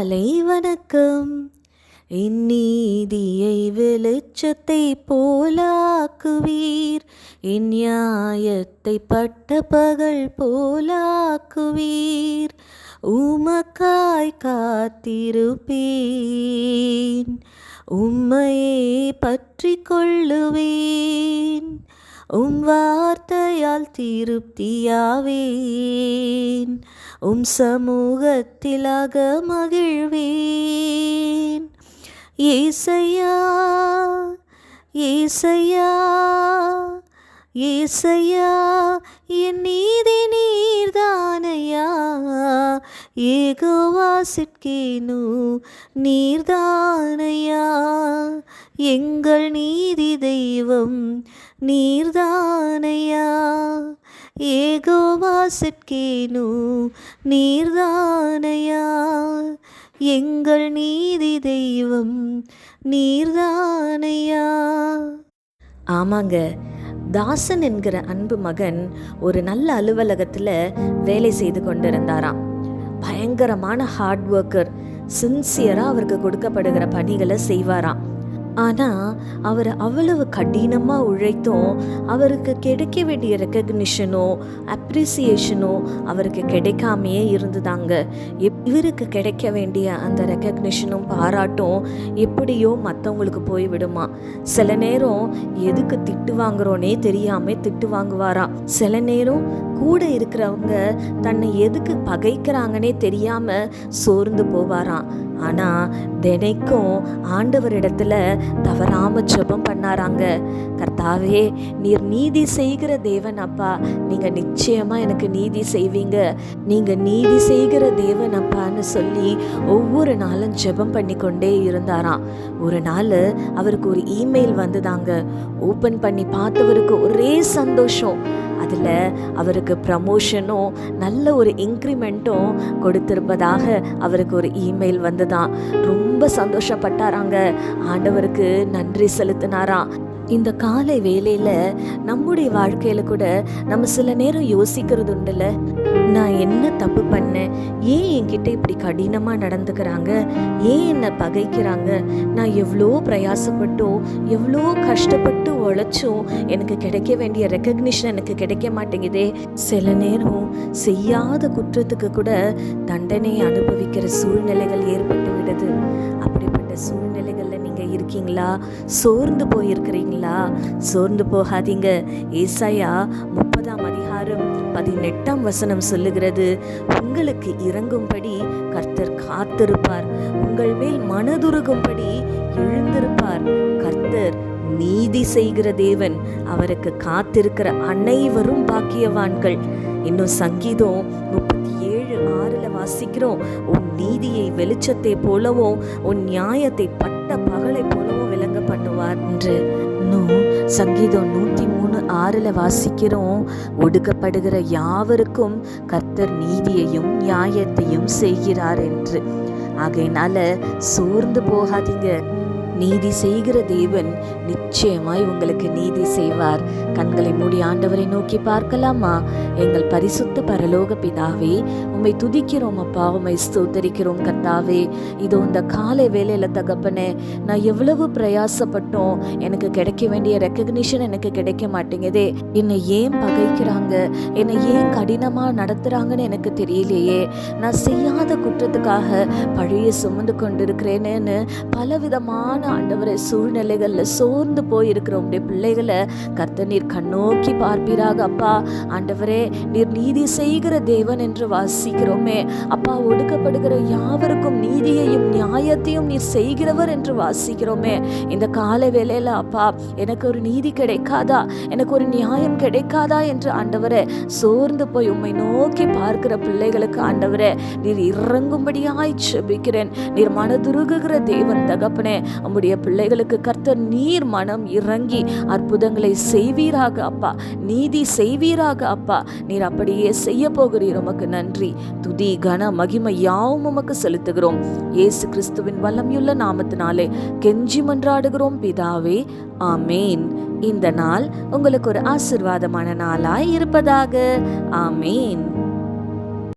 காலை வணக்கம். என் நீதியை வெளிச்சத்தை போலாக்குவீர், என் நியாயத்தை பட்ட பகல் போலாக்குவீர். உமக்காய் காத்திருப்பேன், உம்மையே பற்றி கொள்ளுவேன். வார்த்தையால் திருப்தியாவேன், சமூகத்தில் மகிழ்வேன். ஏசையா ஏசையா ஏசையா, என் நீதி நீர்தானையா. யெகோவா சிட்கேனு நீர்தானையா. எங்கள் நீதி தெய்வம் நீர்தானையா. யெகோவா சிட்கேனு நீர்தானையா. எங்கள் நீதி தெய்வம் நீர்தானையா. ஆமாங்க, தாசன் என்கிற அன்பு மகன் ஒரு நல்ல அலுவலகத்தில் வேலை செய்து கொண்டிருந்தாராம். பயங்கரமான ஹார்ட் ஒர்க்கர். சின்சியராக அவருக்கு கொடுக்கப்படுகிற பணிகளை செய்வாராம். ஆனால் அவர் அவ்வளவு கடினமாக உழைத்தும் அவருக்கு கிடைக்க வேண்டிய ரெக்கக்னிஷனோ அப்ரிசியேஷனோ அவருக்கு கிடைக்காமையே இருந்துதாங்க. இவருக்கு கிடைக்க வேண்டிய அந்த ரெக்கக்னிஷனும் பாராட்டும் எப்படியோ மற்றவங்களுக்கு போய் விடுமா. சில நேரம் எதுக்கு திட்டு வாங்குறோன்னே தெரியாமல் திட்டு வாங்குவாராம். சில நேரம் கூட இருக்கிறவங்க தன்னை எதுக்கு பகைக்கிறாங்கன்னே தெரியாமல் சோர்ந்து போவாராம். ஆனால் தினைக்கும் ஆண்டவரிடத்துல தவறாம ஜெபம் பண்ணாராங்க. கர்த்தாவே, நீர் நீதி செய்கிற தேவன் அப்பா, நீங்கள் நிச்சயமாக எனக்கு நீதி செய்வீங்க, நீங்கள் நீதி செய்கிற தேவன் அப்பான்னு சொல்லி ஒவ்வொரு நாளும் ஜெபம் பண்ணி கொண்டே இருந்தாராம். ஒரு நாள் அவருக்கு ஒரு இமெயில் வந்துதாங்க. ஓப்பன் பண்ணி பார்த்தவருக்கு ஒரே சந்தோஷம். அதில் அவருக்கு ப்ரமோஷனும் நல்ல ஒரு இன்க்ரிமெண்ட்டும் கொடுத்திருப்பதாக அவருக்கு ஒரு இமெயில் வந்துதான். ரொம்ப சந்தோஷப்பட்டாராங்க. ஆண்டவருக்கு நன்றி செலுத்தினாராம். இந்த காலை வேளையில் நம்முடைய வாழ்க்கையில் கூட நம்ம சில நேரம் யோசிக்கிறது உண்டுல, நான் என்ன தப்பு பண்ணேன், ஏன் என்கிட்ட இப்படி கடினமாக நடந்துக்கிறாங்க, ஏன் என்னை பகைக்கிறாங்க, நான் எவ்வளோ பிரயாசப்பட்டோ எவ்வளோ கஷ்டப்பட்டு உழைச்சும் எனக்கு கிடைக்க வேண்டிய ரெக்கக்னிஷன் எனக்கு கிடைக்க மாட்டேங்குதே. சில நேரம் செய்யாத குற்றத்துக்கு கூட தண்டனை அனுபவிக்கிற சூழ்நிலைகள் ஏற்பட்டு விடுது. அப்படிப்பட்ட சூழ்நிலைகளில் நீங்கள் இருக்கீங்களா? சோர்ந்து போயிருக்கிறீங்களா? சோர்ந்து போகாதீங்க. ஏசாயா 30:18 சொல்லுகிறது, உங்களுக்கு இறங்கும்படி கர்த்தர் காத்திருப்பார், உங்கள் மேல் மனதுருகும்படி எழுந்திருப்பார். கர்த்தர் நீதி செய்கிற தேவன், அவருக்கு காத்திருக்கிற அனைவரும் பாக்கியவான்கள். இன்னும் சங்கீதம் 37:6 வாசிக்கிறோம், உன் நீதியை வெளிச்சத்தை போலவும் உன் நியாயத்தை பட்ட பகலை போலவும் விளங்க பண்ணுவார் என்று. இன்னும் சங்கீதம் 103:6 வாசிக்கிறோம், ஒடுக்கப்படுகிற யாவருக்கும் கர்த்தர் நீதியையும் நியாயத்தையும் செய்கிறார் என்று. ஆகையினால சோர்ந்து போகாதீங்க. நீதி செய்கிற தேவன் நிச்சயமாய் உங்களுக்கு நீதி செய்வார். கண்களை மூடி ஆண்டவரை நோக்கி பார்க்கலாமா? எங்கள் பரிசுத்த பரலோக பிதாவே, உம்மை துதிக்கிறோம் அப்பா, உம்மை ஸ்தோத்தரிக்கிறோம் கர்த்தாவே. இதோ இந்த காலை வேலையில தகப்பனே, நான் எவ்வளவு பிரயாசப்பட்டோம், எனக்கு கிடைக்க வேண்டிய ரெக்கக்னிஷன் எனக்கு கிடைக்க மாட்டேங்குதே, என்னை ஏன் பகைக்கிறாங்க, என்னை ஏன் கடினமாக நடத்துகிறாங்கன்னு எனக்கு தெரியலையே, நான் செய்யாத குற்றத்துக்காக பழியை சுமந்து கொண்டிருக்கிறேன்னு பலவிதமான ஆண்டவரை சூழ்நிலைகளில் சோர்ந்து போயிருக்கிற உடைய பிள்ளைகளை கர்த்தர் நீர் கண்ணோக்கி பார்ப்பீராக அப்பா. ஆண்டவரே, நீர் நீதி செய்கிற தேவன் என்று வாசிக்கிறோமே அப்பா. ஒடுக்கப்படுகிற யாவருக்கும் நீதியையும் நியாயத்தையும் நீர் செய்கிறவர் என்று வாசிக்கிறோமே. இந்த கால வேளையில அப்பா, எனக்கு ஒரு நீதி கிடைக்காதா, எனக்கு ஒரு நியாயம் கிடைக்காதா என்று ஆண்டவரே சோர்ந்து போய் உம்மை நோக்கி பார்க்கிற பிள்ளைகளுக்கு ஆண்டவரே நீர் இறங்கும்படியாய் ஜெபிக்கிறேன். நீர் மனதுருகுகிற தேவன் தகப்பனே. உம்முடைய பிள்ளைகளுக்கு கர்த்தர் நீர் மனம் இறங்கி அற்புதங்களை செய்வீராக அப்பா, நீதி செய்வீராக அப்பா. நீர் அப்படியே செய்ய போகிறீர். உமக்கு நன்றி, துதி, கன, மகிமை யாவும் உமக்கு செலுத்துகிறோம். இயேசு கிறிஸ்துவின் வல்லமையுள்ள நாமத்தினாலே கெஞ்சி மன்றாடுகிறோம் பிதாவே, ஆமேன். இந்த நாள் உங்களுக்கு ஒரு ஆசீர்வாதமான நாளாய் இருப்பதாக. ஆமேன்.